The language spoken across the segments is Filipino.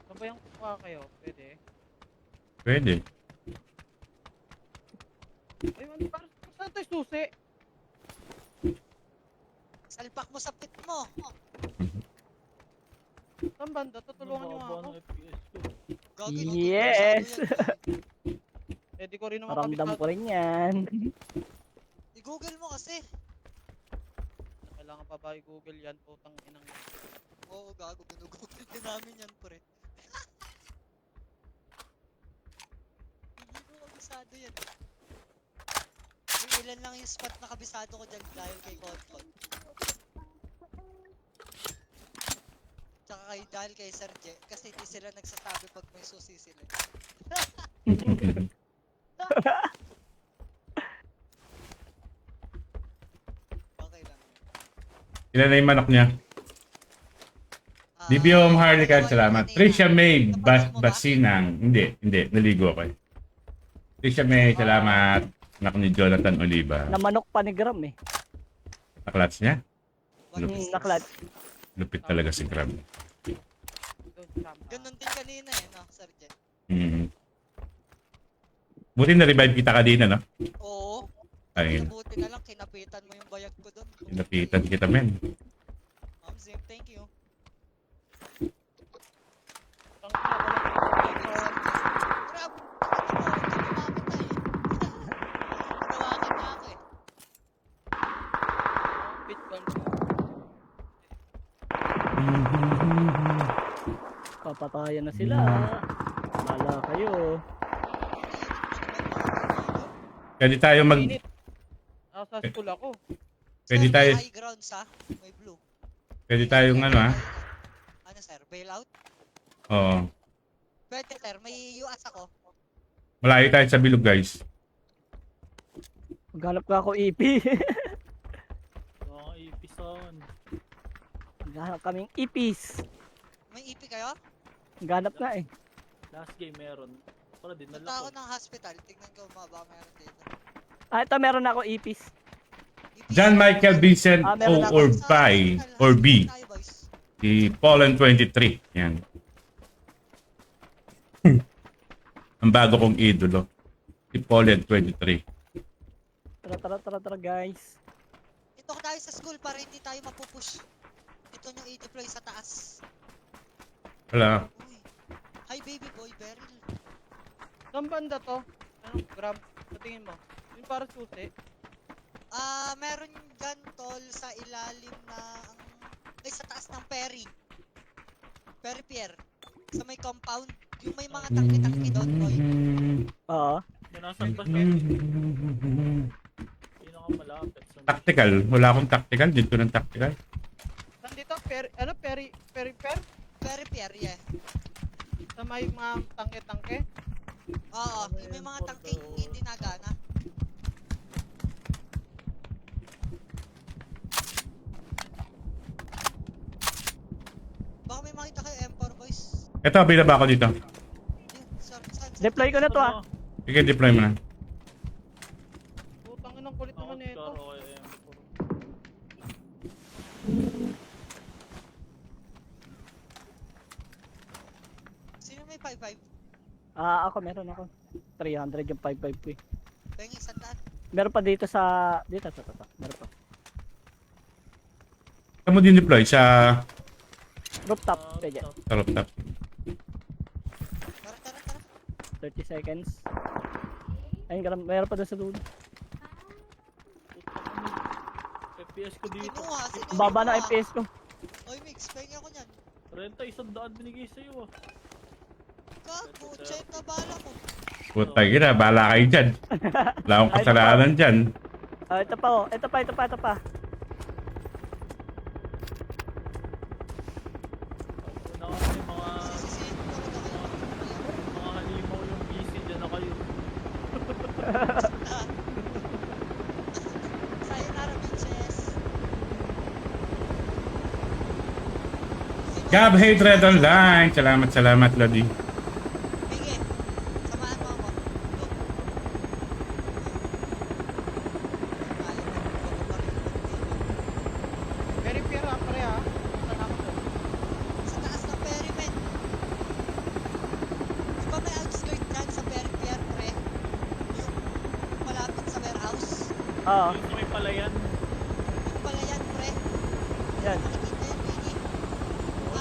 Sabayang kukuha kayo, pwede. Pwede. Ay, ano, saan tayo susi? Salpak mo sa pit mo. Saan banda? Tutulungan nyo nga ako. Gagi, Yes! Eh, di ko rin naman Maramdam kabisado. ko rin yan. I-google mo kasi. Kailangan pa ba i-google yan? Putang inang. Oo, gago. Ginugoogle din namin yan, pre. Hindi ko kabisado yan. Yung ilan lang yung spot na kabisado ko dyan dahil kay Kotkot. Tsaka dahil kay Serge. Kasi di sila nagsasabi pag may susi sila. Okay lang yun. Ilan na yung manok niya? DBO Harley Card, salamat. Trisha May Basinang. Hindi. Naligo ako eh. Trisha May, salamat. Anak ni Jonathan Oliva. Namanok pa ni Gram eh. Naklats niya? Naklat. Lupit talaga si Grab. Ganun din kanina eh, no, Serge? Buti na-revive kita kanina, no? Oo. Ayun. Buti na lang, kinapitan mo yung bayag ko doon. Inapitan kita, men. Zim, thank you. Grab! Tawakin na ako eh. Pit gun. Papatayan na sila. Wala kayo. Pwede tayo mag... Init. Nasa school ako. Pwede Sir, tayo... may high ground sa, may blue. Pwede tayong ano, ha? Ano sir, bailout? Oo. Pwede sir, may US ako. Malayo tayo sa bilog, guys. Maghanap ka ako EP. Mga ipisan. Maghanap kaming EPs. May EP kayo? Maghanap na eh. Last game meron. Para din Punta ako nalako. ng hospital, tignan ko baka meron dito. Ah, ito meron ako EPs. EP? John Michael Vincent meron O ako or Sa by hospital, or B. hospital tayo, boys. Si Pollen 23. Yan. Ang bago kong idolo. Si Pollen 23. Tara guys. Ito ko tayo sa school para hindi tayo mapupush. Ito yung i-deploy sa taas. Wala. Uy. Hi baby boy, Beryl. Saan banda to? Anong gram? Sa tingin mo? Yung para susi? Meron dyan tol sa ilalim ng... Ay, sa taas ng Perry. Perry Pier. Sa may compound. Yung may mga tangki-tangki doon, boy. Oo. Yung nasan ba siya? Pinakamalapit. Sa Tactical. Wala akong tactical. Dito ng tactical. Saan dito? Peri? Perry Pier, yeah. Sa may mga tangke-tangke? Oo, yung may mga tangking hindi nagana. Baka may makita kayo M4 boys. Ito, binaba ako dito. Yun, saan? Deploy ko na to ah. Sige, deploy mo na. Putang inang kulit naman nito. Sino may 5-5? Ah, ako meron ako. 300 yung 5.5 ko eh. Pengi, sandaan. Meron pa dito sa... Dito. Meron pa. Saan mo din deploy? Sa Rooftop. Pwede. rooftop. Tara. 30 seconds. Ayun, meron pa doon sa dulo. FPS ko dito. Kinuha, sino Baba na kinuha? FPS ko. Oy, Mix, pengi ako niyan. Renta, 100 binigay sa'yo ah. Gago, check na bala ko. Puta gina, bahala kayo dyan. Wala akong kasalanan dyan. Ah, ito pa oh. Ito pa. Una ka may mga... Sisisihin ko talaga kayo. Mga halimaw yung PC dyan na kayo. Sayonara, bitches. Gab Hatred Online. Salamat, Lodi. Bige, samahan mo ako. Go. Peri, pare ha. Saan ako to? Sa taas ng Perry, men. Oo, Yung sa may palayan. Yung pala yan, pre. yan. Makikita yan, Piggy.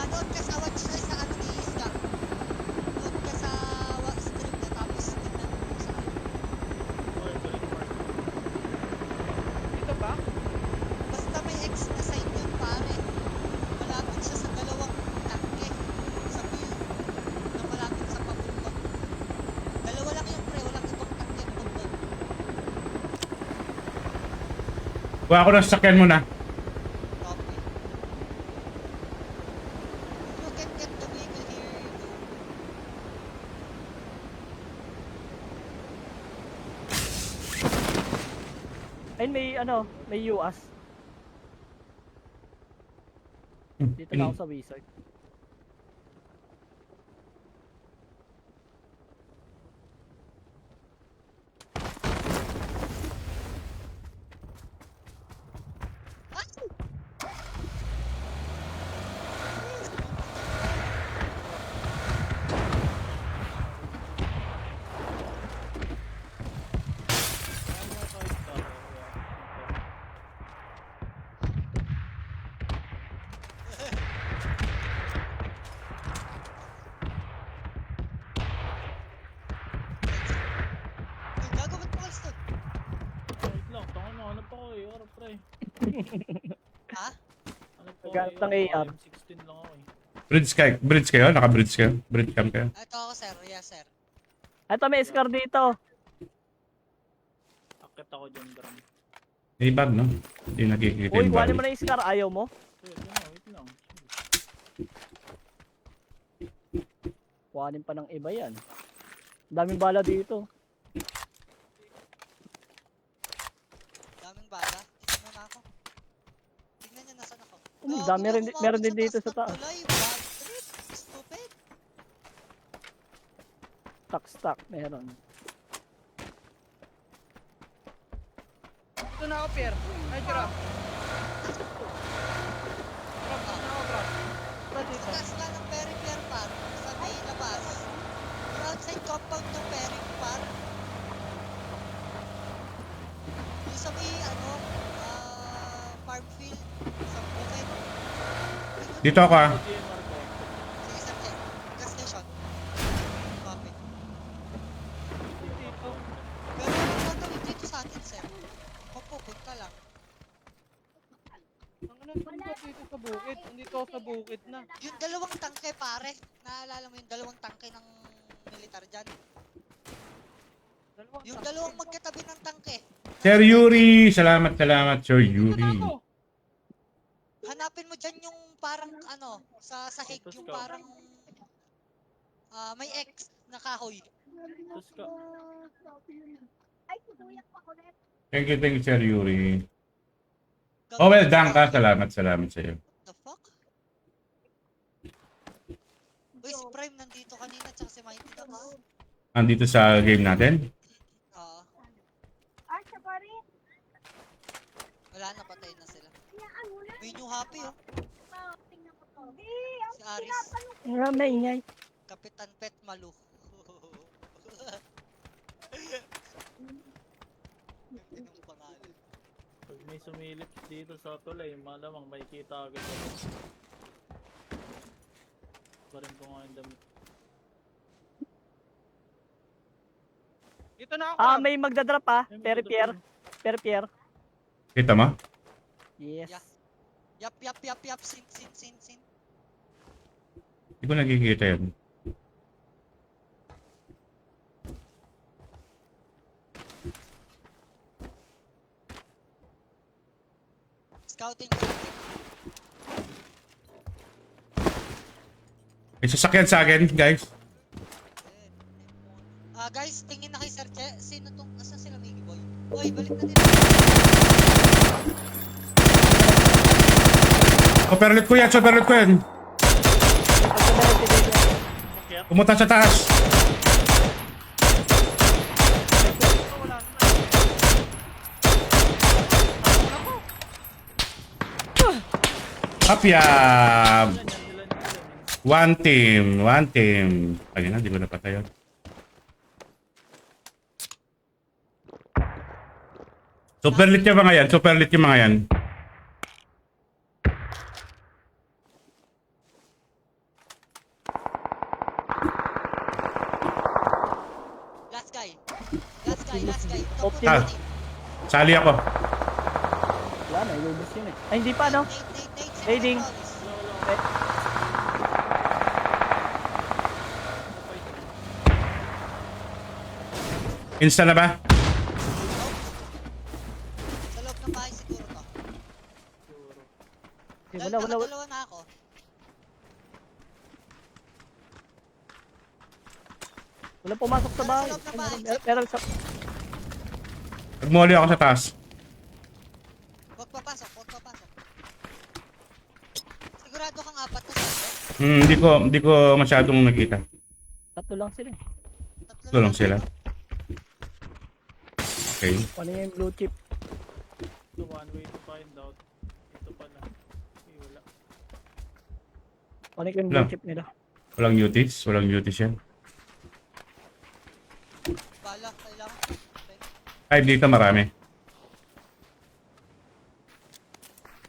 Doon ka sa watch ay sa ano ni Iska. Doon ka sa stream na tapos tingnan mo sa ano. Okay, balik mark. Dito ba? Basta may X na sign yun, pare. Malapit siya sa dalawang tangke. Sa bill. Na malapit sa pabundok. Dalawa lang yung pre, walang ibang tangke na doon. Kuha ako ng sasakyan muna. Copy. You can get the vehicle here. You go. Ayun, may UAS. Dito na ako sa wizard. Ay, gago, ba't pumalis doon? Wait lang, tanga na, hanap ako eh. Harap pre. Ha? Hanap ako Naghanap ng eh. AR. M16 lang ako eh. Bridge kayo? Naka-bridge kayo? Bridge cam kayo? Ito ako, sir. Yes, sir. Ito, may scar dito. Akit ako dyan, Gram. May bag, no? Hindi nakikita Uy, yung kuhanin mo bag. na yung scar. Ayaw mo? Wait lang. Kuhanin pa ng iba yan. Daming bala dito. Daming bala. Tingnan mo na ako. Tingnan niyo, nasan ako. Dami rin, meron din dito sa taas. Tulay, bad trip. Stupid. Stock, meron. Dito na ako, Pierre. Ay, Grab. Grab, dito na ako, Grab. Grab Sa dito. taas nga ng Perry Pier Park. Sa may labas. Yung outside compound ng Perry Park. Yung sa may, farm field. Sa bukid. Dito ako ah. DMR ko. Sige, sir, check. Gas station. Copy. Dito. Pero yung tatawid dito sa atin, sir. Pupunta lang. Ang ano ba dito sa bukid? Nandito ako sa bukid na. Yung dalawang tangke, pare. Naalala mo yung dalawang tangke ng militar dyan? Yung dalawang magkatabi ng tangke. Sir Yuri! Salamat, Sir Dito Yuri. na ako. Hanapin mo dyan yung parang sa sahig, Tapos yung ka. parang may X na kahoy. Tapos ka. Thank you, Sir Yuri. Oh, well done ka. Salamat sa'yo. The fuck? Uy, si Prime nandito kanina, tsaka si Mighty Ducks. Andito sa game natin. Oo. Wala na, patay na sila. May new happy, oh. Si Aris. Maingay. Kapitan Pet Malu. Ganda ng pangalan. Pag may sumilip dito sa tulay, malamang makikita agad ako. Pa rin ko nga yung damit. Dito na ako, Ah, Grab. may magdadrop ah. May Perry Pier. Perry Pier. Kita mo? Yes. Yeah. Yap. Sin. Hindi ko nakikita yan. Scouting. May sasakyan sa akin, guys. Guys, tingin na kay Sir Che. Sino tong, asan sila Miggy Boy? Uy, balik na nila. Superlit ko yan. Umakyat. Pumunta sa taas. Wala naman. Kapyab! Ilan. One team. Ayun na, di ko napatay yun. Super lit yung mga yan. Super lit yung mga yan. Last guy. Last guy, last guy. Optim. Ah. Sali ako. Wala na, ilubos yun eh. Ay, hindi pa, no? Fading. Insta na ba? Sa loob ng bahay siguro to. Eh, Dahil wala, wala. nakadalawa na ako. Wala pumasok sa bahay. Sa loob ng bahay. Pero sa... Nagmoli ako sa taas. Huwag papasok, huwag papasok. Sigurado kang apat na sa Hindi ko masyadong nakita. Tatlo lang sila eh. Tatlo lang sila. Okay. Ano yung blue chip? So one way to find out. Ito pala. Okay, wala. Ano yung Wala. blue chip nila? Walang mutis. Walang mutis yan. Bala, kailangan. Ay, dito marami.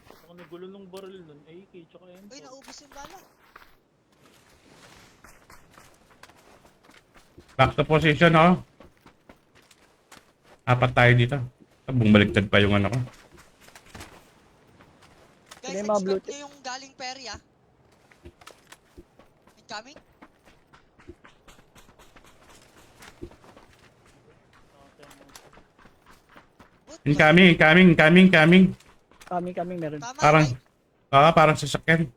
Ako nagulo nung barrel nun. AK tsaka M4. Uy, naubos yung bala. Back to position, oh. Apat tayo dito. Bumaliktad pa yung ano ko. Guys, Sino yung mga blue expect nyo yung galing Perry ah. Incoming? Boot, Incoming. Kami meron. Tama, Parang, right? parang sasakyan.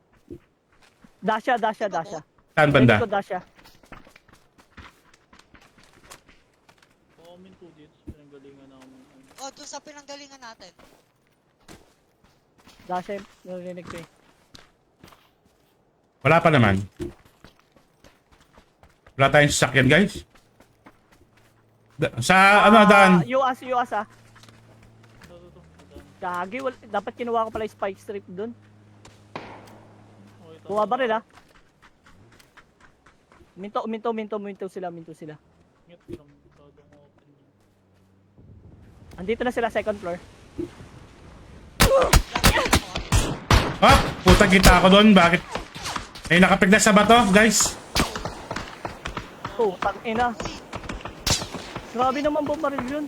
Dasha. Saan banda? Ko Dasha. Comment to dito sa pinanggalingan namin. Oh, doon sa pinanggalingan natin. Dasha yung narinig ko eh. Wala pa naman. Wala tayong sasakyan, guys. Sa ano daan? UAS ah. Ito. Gagi, dapat kinuha ko pala yung spike strip dun. Okay, Kuha ba rin ah? Minto sila. Ngit, kiram. Tadong open yun. Andito na sila second floor. Oh, puta kita ako doon. Bakit? May nakapiglas sa bato, guys. Oh, tangina. Grabe naman bumaril yun.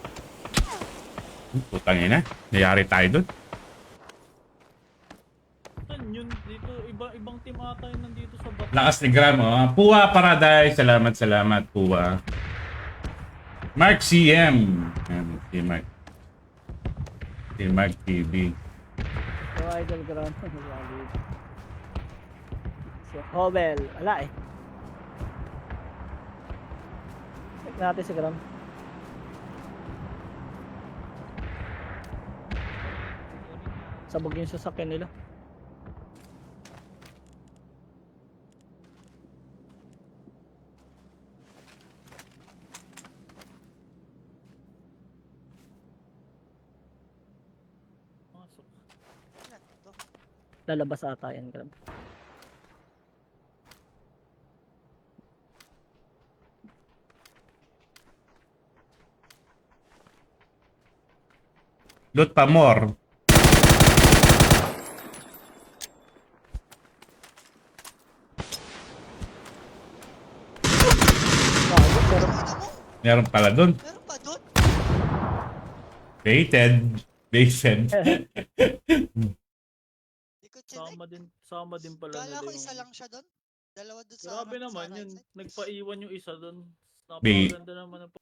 Putang ina. Nayari tayo doon. Saan yun? Dito, ibang team ata yun nandito sa back. Lakas ni Gram, oh. Puwa Paradise. Salamat, Puwa. Mark CM. Ayan, si Mark. Si Mark TV. So, idol ground. Si Hobel. Wala eh. Check natin si Gram. Sabog yung sasakyan nila. Pasok. Ilan to? Lalabas ata yan, Gram. Loot pa more. Pero Ano mo? Meron pala doon. Meron pa doon? Baited. Di ko chinek. Sama din pala Kala ko yung- isa lang siya doon. Dalawa doon sa Grabe sa naman right yun. side. Nagpaiwan yung isa doon. Bi- Napakaganda naman ng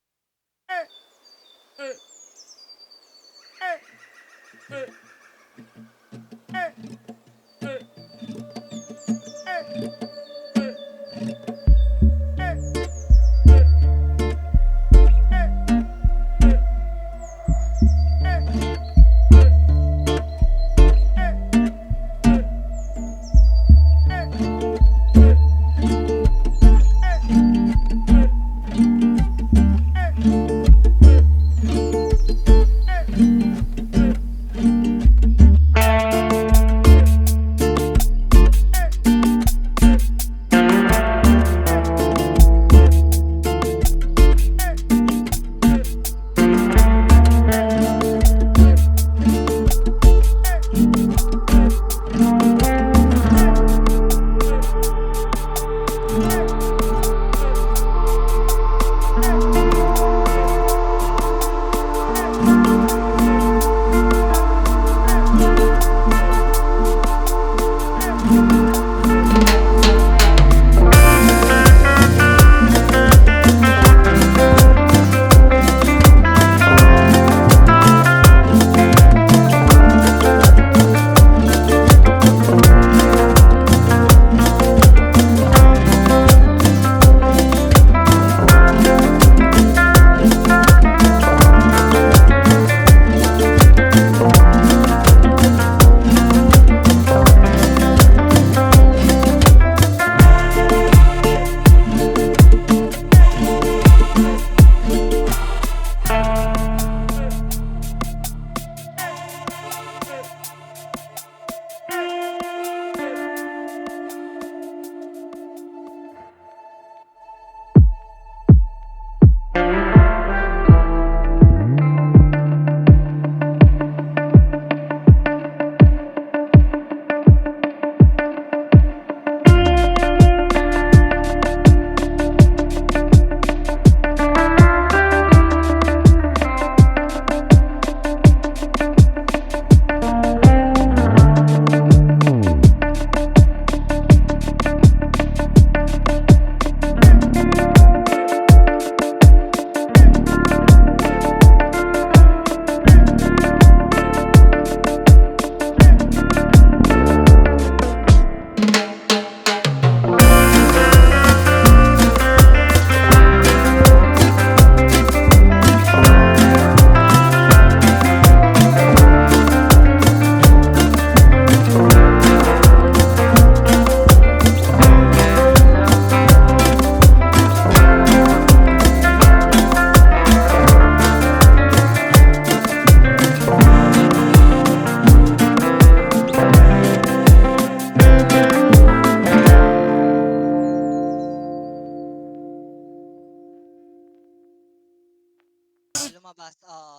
Lumabas, oo.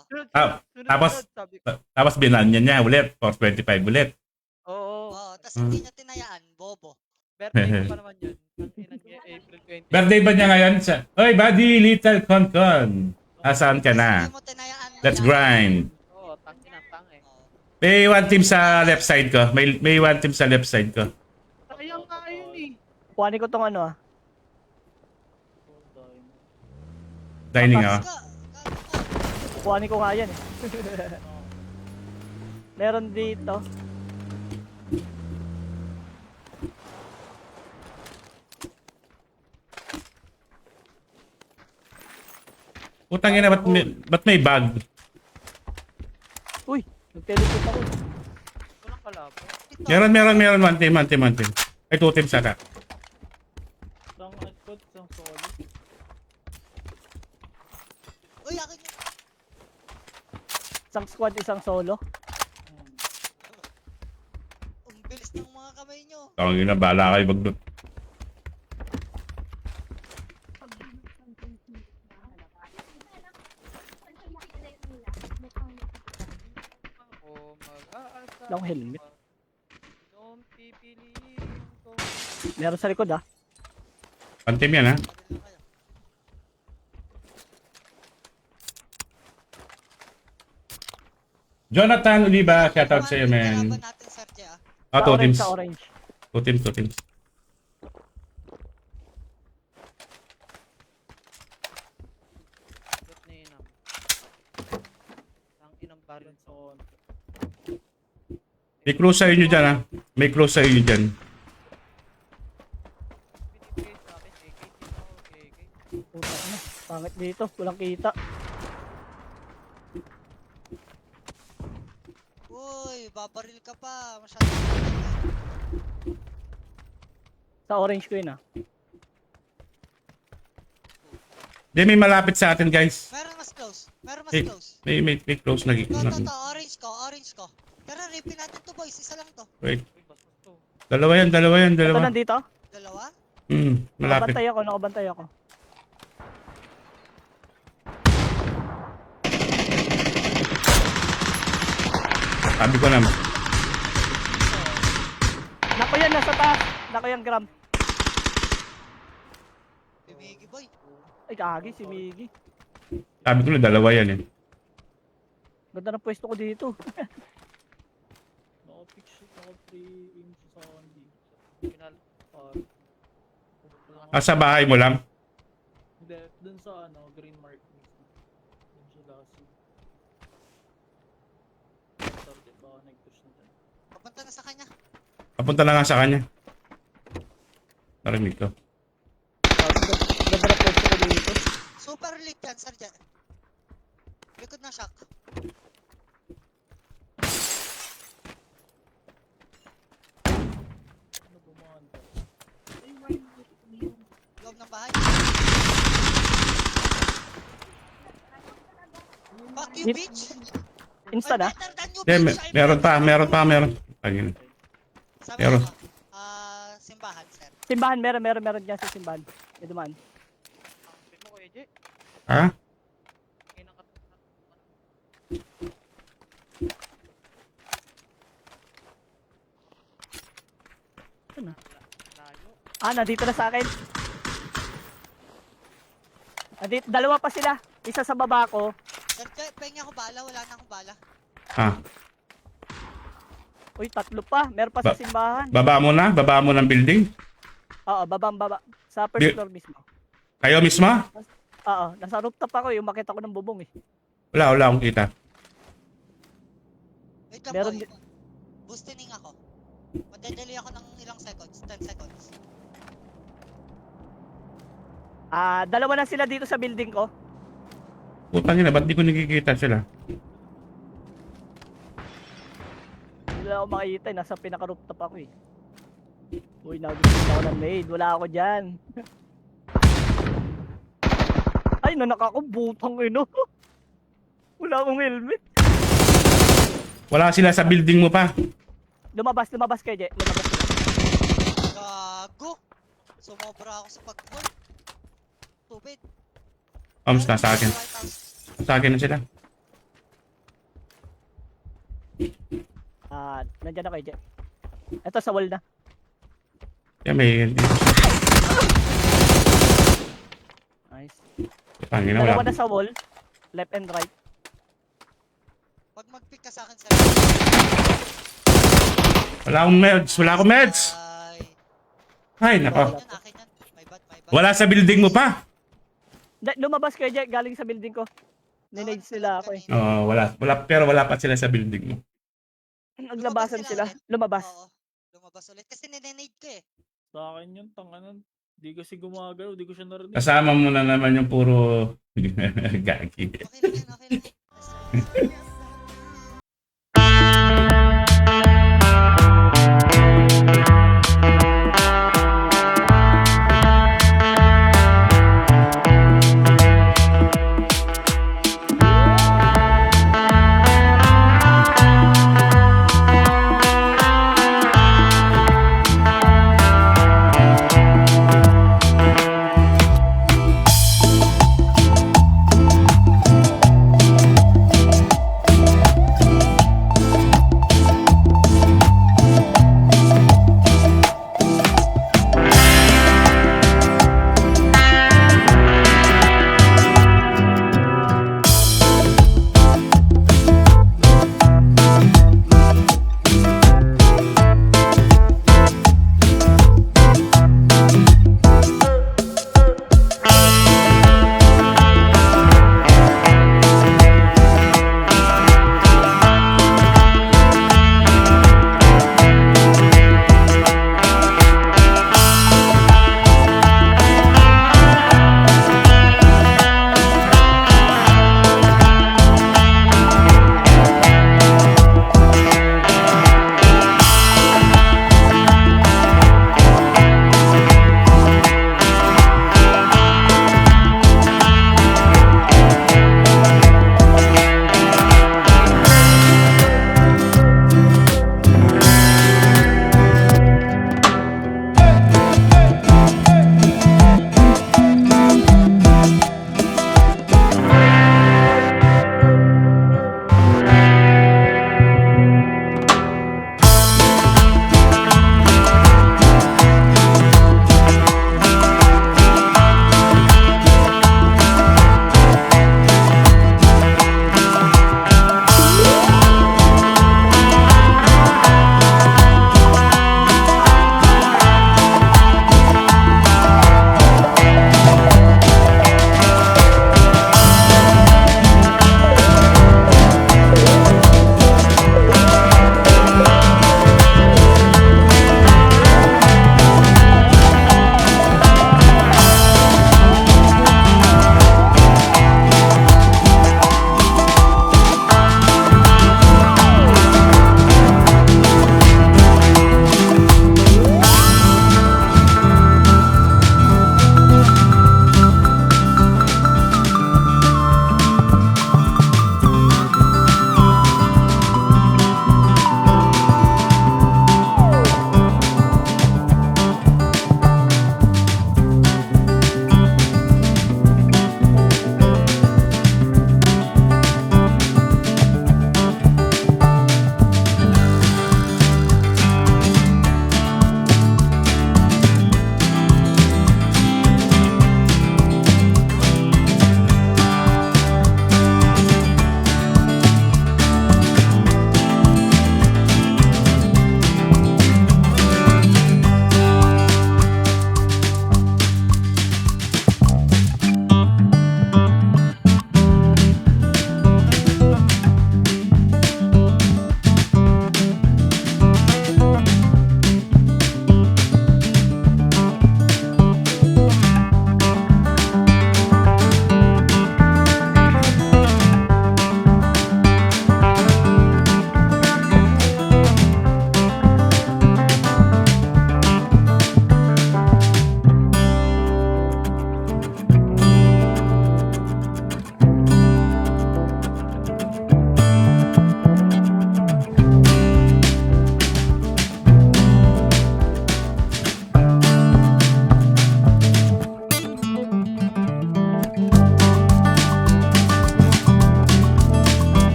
Tapos, sabi ko. tapos binanya niya ulit. 425 ulit. Oo. Oo, tas hindi niya tinayaan, bobo. Birthday ko pa naman yun. Ang niya, April 20. Birthday ba niya ngayon? Oy, buddy, little Concon. Nasaan ka Tas na? hindi mo tinayaan. Let's wala. grind. Oo, tangin ang tang eh. Oo. May one team sa left side ko. May one team sa left side ko. Sayang nga yun eh. Kuhanin ko tong ano ah. Dining ah. Gago ka. Kuhanin ko nga yan eh. Meron dito. Putang ina, ba't may bag? Uy, nag-teleport ako. Walang kalaban. Meron. One team. Ay, two teams saka. Isang headshot, isang solid. Uy, akin yun. Isang squad, isang solo. Ang bilis ng mga kamay nyo. Tawagin na, bahala kayo mag-loot. Ako mag-aasa. Long helmet. Nung pipiliin ko. Meron sa likod ah. One team yan ha. Baril na kayo. Jonathan Oliva, shoutout sa'yo, man. Kalaban natin, Sergio, ah. Ah, two orange, teams. sa orange. Two teams. Ba't na inam? Ang inang baril sa on. May close sa'yo nyo dyan ha. May close sa'yo nyo dyan. Binibigay sa akin, AK. Dito ako, AK. Puta na. Pangit dito, walang kita. Uy, babaril ka pa. Masyado. Sa orange ko yun ah. Di, may malapit sa atin, guys. Meron mas close. Eh, Close. May close na. To, orange ko. Tara, ripin natin to, boys. Isa lang to. Wait. Uy, bastos to. Dalawa yan. Ito nandito? Dalawa? Malapit. Nakabantay ako. Sabi ko naman. Nako yan, nasa taas. Nako yan, Gram. Bimigi, boy. Ay, kagi si Miggy. Sabi ko na, dalawa yan eh. Ganda ng pwesto ko dito. Naka-pitch, naka-3 inches sa akin dito. Pinal. Sa bahay mo lang. Hindi, dun sa ano, green mark mismo. Dun siya last. Sorry, baka nag-push na dyan. Papunta na sa kanya. Papunta na nga sa kanya. Narinig ko. Ganda ng pwesto ko dito. Super lit yan, Sergio. Likod na shock. Ano bumahan ka? Loob ng bahay. Fuck you, Yep. bitch! Insta na? I'm better than you, Hindi, bitch! I'm meron pa. better. Ayun. Sabi Meron. ko, simbahan, sir. Simbahan, meron dyan sa simbahan. May dumaan. Ang mo, Kuya J. Ha? Inang kat. Layo. Ah, nandito na sa akin. Dalawa pa sila. Isa sa baba ko. Sergio, pengi ako bala. Wala na akong bala. Ah. Uy, tatlo pa. Meron pa sa simbahan. Baba mo ng building. Oo, baba. Sa first Di- floor mismo. Kayo mismo? Oo, nasa rooftop ako. Yung makita ko ng bubong eh. Wala akong kita. Wait lang, Meron boy. di- Boosting ako. Madadali ako ng ilang seconds. 10 seconds. Ah, dalawa na sila dito sa building ko. Putang ina, ba't di ko nakikita sila? Hindi na ako makikita eh. Nasa pinaka-rooftop ako eh. Uy, nagustuhan ako ng maid. Wala ako dyan. Ay, nanak ako. Butang ino. Wala akong helmet. Wala sila sa building mo pa. Lumabas kayo, Je. Lumabas sila. Gago! Sumobra ako sa pag-hold. Stupid. Oms na sa akin. White House. Sa akin na sila. Nandyan ako, Jet. Ito sa wall na. Yeah, may... Nice. Pangina, Dalawa wala. na sa wall. Left and right. Pag mag-pick ka sa akin sa Wala akong meds. Wala akong meds. Ay, Ay, nako. akin yan, akin yan. My bad, my bad. Wala sa building mo pa. Lumabas kayo, Jet. Galing sa building ko. Ninades nila ako eh. Oo, wala. Pero wala pa sila sa building mo. Naglabasan sila. ulit. Lumabas. Oo, lumabas ulit. Kasi ninenade ko eh. Sa akin yun, tanganan. Di kasi gumagalaw, di ko siya narinig. Kasama mo na naman yung puro... Gagi. Okay lang yan, okay lang yan.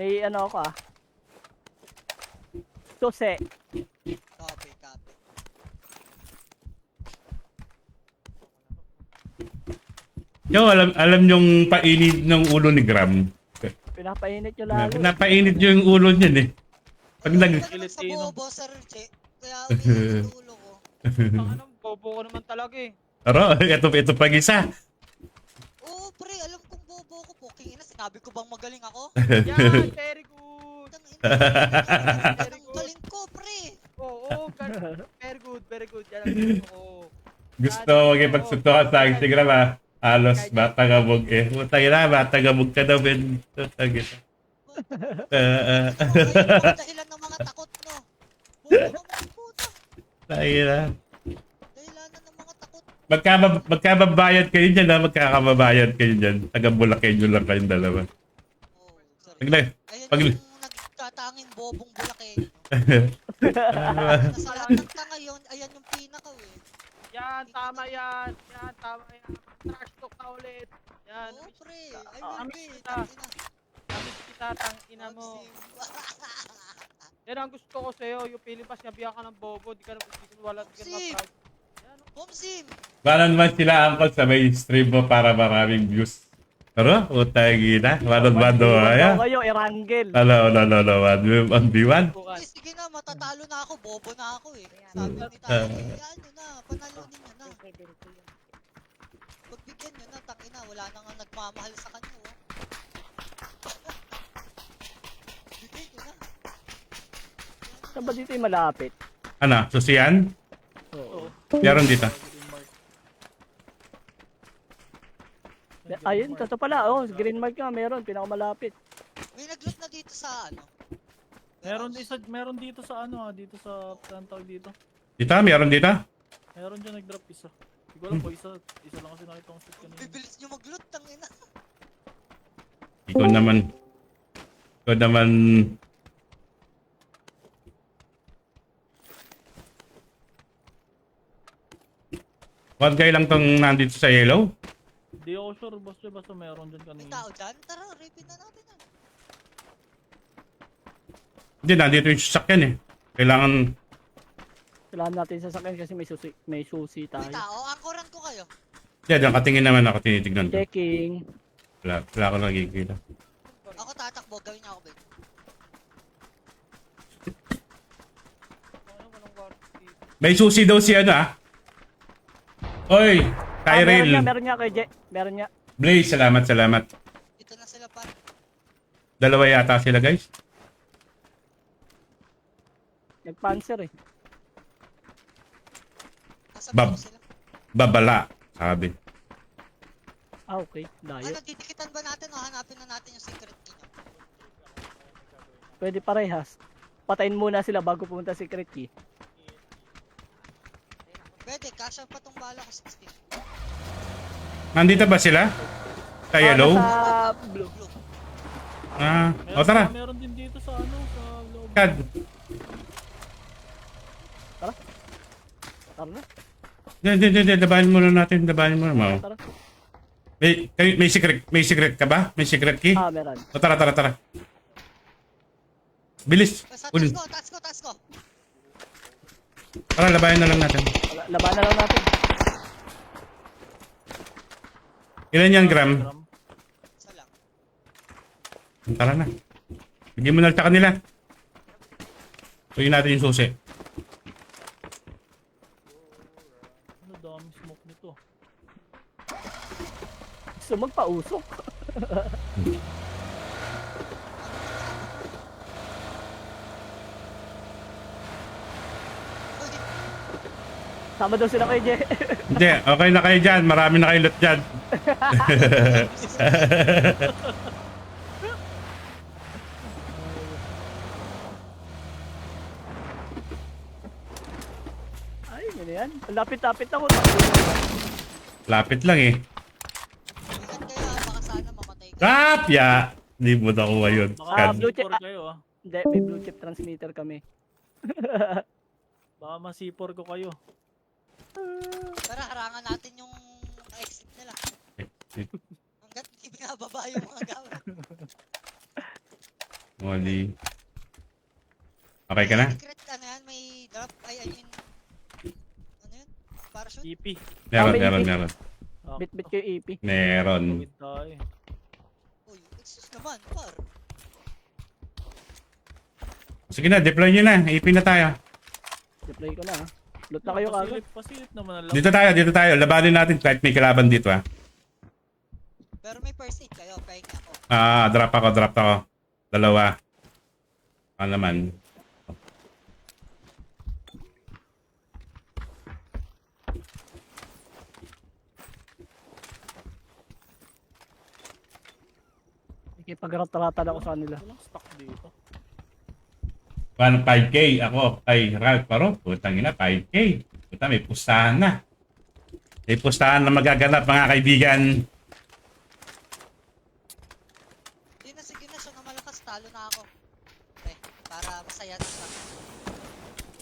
May ano ako ah. Sose. Copy, copy. Yo, alam yung painit ng ulo ni Gram. Pinapainit nyo lalo. Napainit yung ulo niyan eh. Pag nag... Ano naman sa Filipino. bobo, Sir Che? Kaya umiinit ang ulo ko. Ano, bobo ko naman talaga eh. Aro, ito pag isa. Oo, pre, alam kong bobo ko. Puking ina, sinabi ko bang magaling ako? Yan, very good. Tang ina, ang galing ko, pre. Oo, very good, very good. Yan ang gusto ko. Gusto mo makipagsuntukan sa akin si Gram ah. Halos batagabog eh. Putang ina, batagabog ka daw, Ben. Putang ina. Ayun ang dahilan ng mga takot, no? Bobo ka mga puta. Putang ina. Dahilanan ng mga takot. Magkababayad kayo dyan ha. Magkakababayad kayo dyan. Taga-Bulakenyo lang kayong dalawa. Oh, sorry. Pag na, Ayun pag- yung nagtatanging bobong Bulakenyo. Nasa lahat ng tanga yun, ayan yung pinakaw eh. Yan, tama yan. Yan, tama yan. Trash talk na ulit. Yan. Oo, pre. I Ah, will be. kita. Namiss kita, tangina mo. Yan ang gusto ko sa'yo. Yung feeling pa sinabihan ka ng bobo. Di ka na wala. Di ka na Sim. ma-proud. Yan. Homsim! Paano naman sila angkol sa may stream mo para maraming views? Pero, utang ina. Bado Iwan kaya. kayo, Erangel. Hello. 1v1. Bukas. Sige na, matatalo na ako. Bobo na ako eh. Sabi ni tayo, yan nyo na. Panalunin nyo na. Pagbigyan nyo na, tangina. Wala na nga nagmamahal sa kanya. Oh. Bigyan nyo na. Saan ba dito yung malapit? Ano, susiyan? Oo. Meron dito. Ayun, totoo pala. Oh, green mark nga, meron. Pinakamalapit. May nag-loot na dito sa ano. Meron dito sa ano dito sa tawag dito. Dito, meron dito. Meron dyan nag-drop isa. Hindi ko alam po isa lang kasi nakita kong shoot kanina. Bibilis nyo mag-loot, tangina. Ikaw naman. One guy lang tong nandito sa yellow. Hindi ako sure, basta meron dyan May kanina. tao dyan. Tara, rapin na natin yan. Hindi, nandito yung sasakyan eh. Kailangan... Kailangan natin sasakyan kasi may susi May tayo. tao, angkoran ko kayo. Diyan, nakatingin naman ako, tinitignan ko. Checking. Wala ako nakikita. Ako tatakbo, gawin niya ako, babe. Ano, walang war dito. May susi daw si ano ah. Oy, Tyrell. Meron niya kay Meron niya. Blaze, salamat. Dito na sila pa. Dalawa yata sila guys. Nag-panzer eh. Nasa Bab. baba sila. Babala, sabi. Ah, okay. Layo. Ano, titikitan ba natin o hanapin na natin yung secret key nyo? Pwede parehas. Patayin muna sila bago pumunta sa secret key. Pwede, kasha pa tong bala ko 16. Nandito ba sila? Sa yellow? Sa blue. Blue. Ah, o tara. Meron din dito sa ano sa loob. Kad. Tara na. Hindi. Dabanin muna natin. Mau. Tara. May secret ka ba? May secret key? Ah, meron. O tara. Bilis. Basta Ulin. taas ko. Tara, labayan na lang natin. Labanan lang natin. Ilan yan, Gram? Isa lang. Tara na. Bigyan mo na sa kanila. Tuyin natin yung susi. Ano dami smoke nito. Gusto magpausok. Uy, Sama daw sila kay Jay. Hindi, okay na kayo dyan. Marami na kayo lot dyan. Ay, ano yan? Lapit-lapit ako. Lapit lang eh. ingat kayo ha, baka sana mamatay kayo. Kapya! Hindi mo nakuha yun. Ah, Kad. blue chip. Masipor kayo Hindi, may blue chip transmitter kami. Baka masipor ko kayo. Tara, harangan natin yung exit nila. Hanggat hindi binababa yung mga gamit. Molly. Okay ka na? Secret, ano yan, may drop, ay, I mean, ano yun? Parachute? EP. Meron. Bit-bit ko yung EP. Meron. Tawid tayo. Uy, excuse naman, par. Sige na, deploy nyo na. AP na tayo. Deploy ko na ha. Loot na kayo kagad. Pasilip naman na lang. Dito tayo. Labanin natin kahit may kalaban dito ha. Pero may first aid kayo, pahingi ako. Drop ako. Dalawa. Ano naman. Ikipag-rataratan ako sa kanila. Walang stock dito. 5K ako. Ay, Ralph paro. Putang ina, 5K. Puta, may pustahan na. May pustahan na magaganap mga kaibigan. Sige na siya na malakas, talo na ako. Okay, para masaya na siya.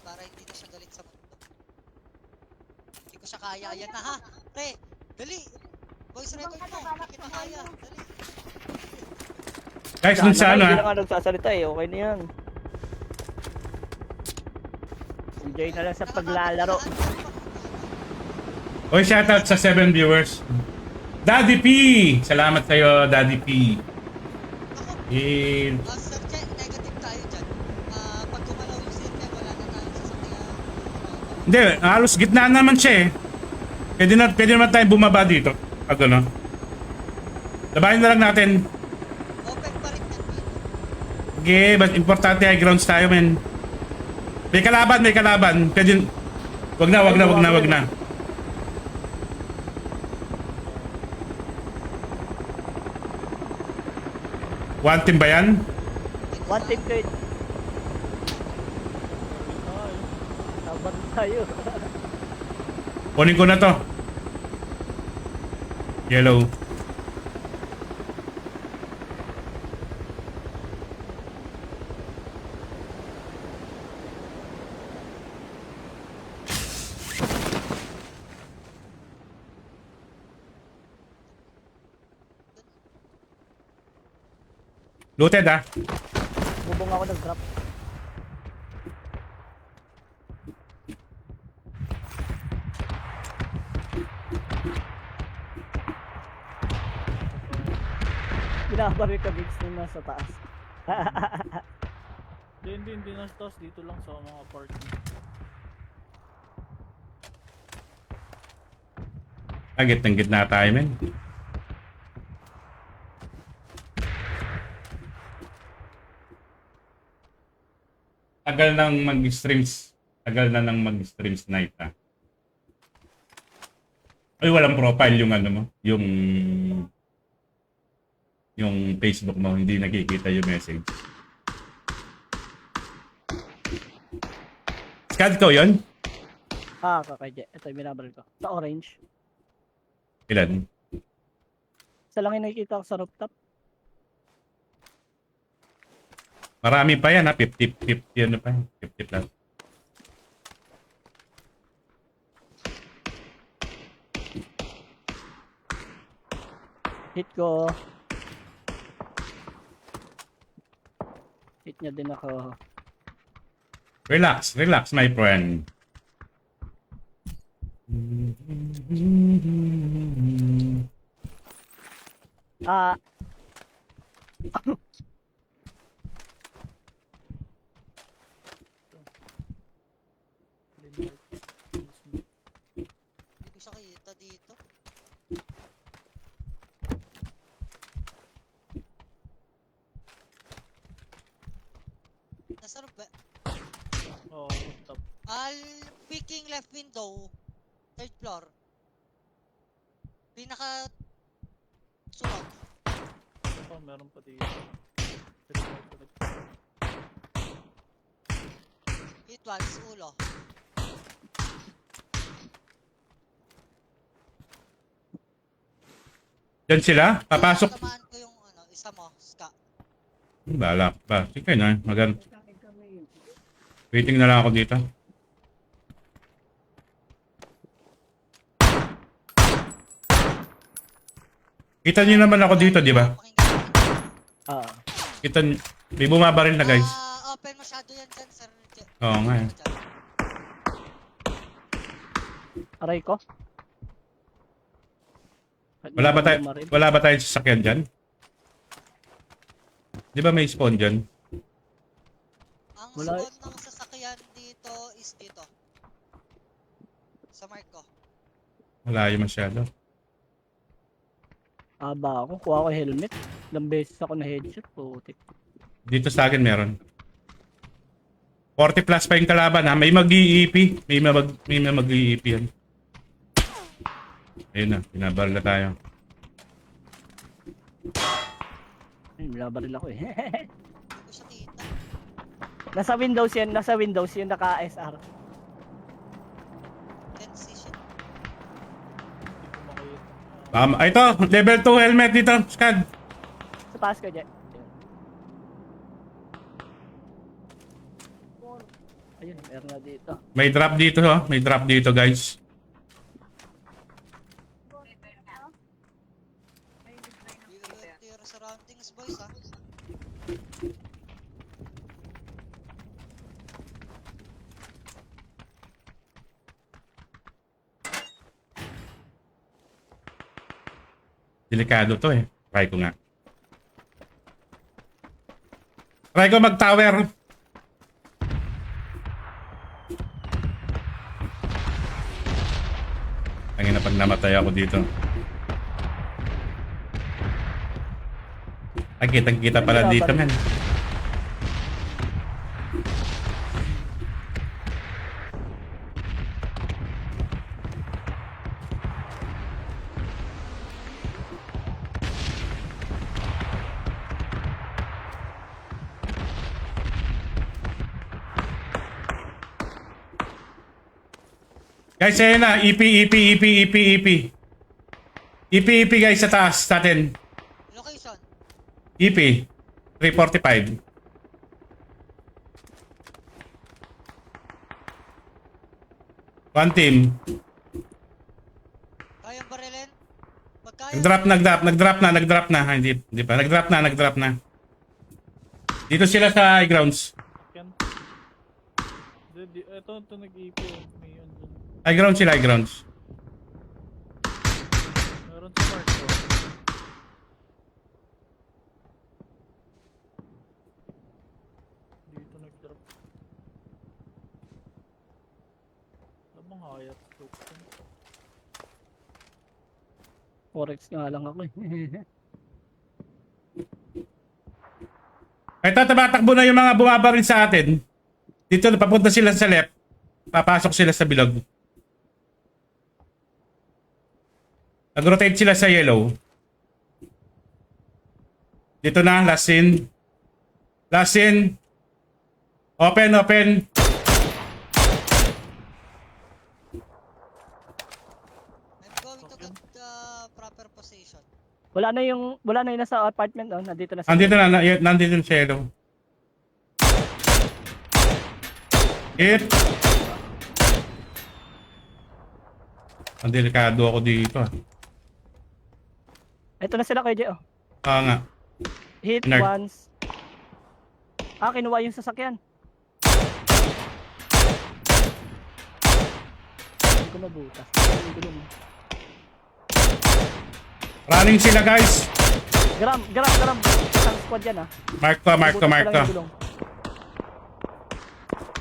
Para hindi na siya galit sa mundo. Hindi ko siya kaya. Yan na ha. Pre, dali. Voice record mo. Hindi kita kaya. Dali. Guys, dun sa ano Hindi ha. na nga nagsasalita eh. Okay na yan. Enjoy na lang sa paglalaro. Oy, shoutout sa 7 viewers. Daddy P! Salamat sa'yo, Daddy P. Sir Che, negative tayo dyan. Pag gumalaw yung CFM, wala na tayong sasakyan. Hindi, halos gitna naman siya eh. Pwede naman tayo bumaba dito. Pag ano. Labahin na lang natin. Open pa rin yan dito. Okay, but importante high grounds tayo, men. May kalaban. Pwede. Wag na. One team ba yan? One team ko yun. Laban tayo. Kunin ko na to. Yellow. Looted ah. Bubong ako nag-drop. Binabaril ka gigs na nasa taas. Hindi na stars dito lang sa mga parking. Gitna tayo, men. Tagal na mag-streams night ah. Ay, walang profile yung ano mo, yung Facebook mo, hindi nakikita yung message. Scad ko yun? Kakay. Ito yung binabaril ko. Sa orange. Ilan? Isa lang yung nakikita ko sa rooftop. Marami pa yan ha, 50 ano pa yan, 50 plus. Hit ko. Hit niya din ako. Relax my friend. Hindi ko siya kita dito. Nasa roof ba? Oo, top. Picking left window. Third floor. Pinaka sunog. Meron pa dito. Hit once, ulo. Diyan sila? Papasok? Tamaan ko yung isa mo, Ska. Balak pa. Sige na, waiting na lang ako dito. Kita niyo naman ako dito, di ba? Pakinggan. Kita niyo. May bumabaril na guys. Open masyado yan dyan, sir. Oo nga eh. Aray ko. Wala ba tayong sasakyan dyan? Di ba may spawn dyan? Ang Wala. spawn ng sasakyan dito is dito. Sa mark ko. Wala yung masyado. Aba ako, kuha ko helmet. Ilang beses ako na headshot, putik. Dito sa akin meron. 40 plus pa yung kalaban ha. May mag-iipi. May mag-iipi yan. Ayun na, pinabaril na tayo. Ay, binabaril ako eh. Hindi ko siya kita. nasa Windows yan, naka-SR. Can't see shit. Hindi ko makita. Ito, level 2 helmet dito, Scad. Sa taas ka, Jet. Ayun, meron na dito. May drop dito, oh. May drop dito, guys. Your surroundings, boys, ha? Delikado to eh. Try ko nga. Try ko mag-tower. Tangin na pag namatay ako dito. Ay, kitang-kita pala dito, men. Guys, ayun na. EP guys sa taas natin. Location. EP. 345. One team. Kayang barilin? Pagkaya. Nag-drop na. Ah, hindi pa. Nag-drop na. Dito sila sa high grounds. Yan. Ito nag-ipo. May yun dun. High grounds sila, high grounds. Meron sa mark ko. Dito nag-drop. Lamang hayat. Forex nga lang ako eh. Ito, tumatakbo na yung mga bumabaril sa atin. Dito, papunta sila sa left. Papasok sila sa bilog. Nag-rotate sila sa yellow. Dito na, last scene. Last scene. Open. I'm going to get the proper position. Wala na yung nasa apartment, oh. Nandito na sa Nandito na sa yellow. Hit. Ang delikado ako dito. Ito na sila, Kuya Jet, oh. Nga. Hit Nerd. once. Kinuha yung sasakyan. Hindi ko nabutas. Hindi ko naman. Running sila, guys. Gram. Isang squad yan, ah. Mark ko. Nabutas pa lang yung gulong.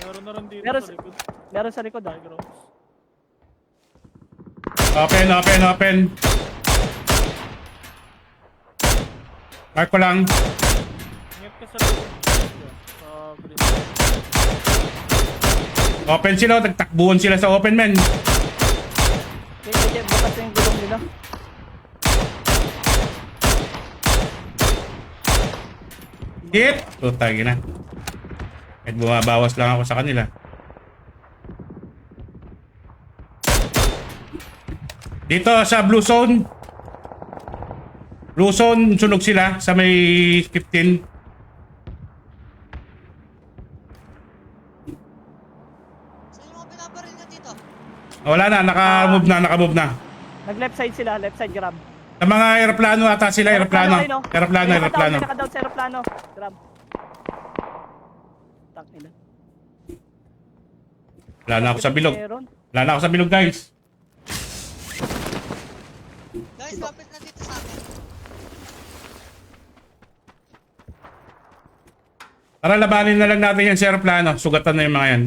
Meron na rin dito Meron sa likod. Meron sa likod, ah. High grounds. Open. Mark ko lang. Ingat ka sa likod. Sa green. Open sila. Nagtakbuhan sila sa open, men. Okay, Kuya Jet, bukas na yung gulong nila. Hit. Tutagi na. Kahit bumabawas lang ako sa kanila. Dito sa blue zone. Blue zone, sunog sila sa may 15. Saan yung mga binabaril nyo dito? Wala na, naka-move na. Nag-left side sila, left side grab. Sa mga aeroplano ata sila, aeroplano. Naka-down sa aeroplano. Grab. Tangina. Wala na ako sa bilog. Meron. Wala na ako sa bilog, guys. Guys, lapit na dito sa akin. Tara, labanin na lang natin yan sa aeroplano. Sugatan na yung mga yan.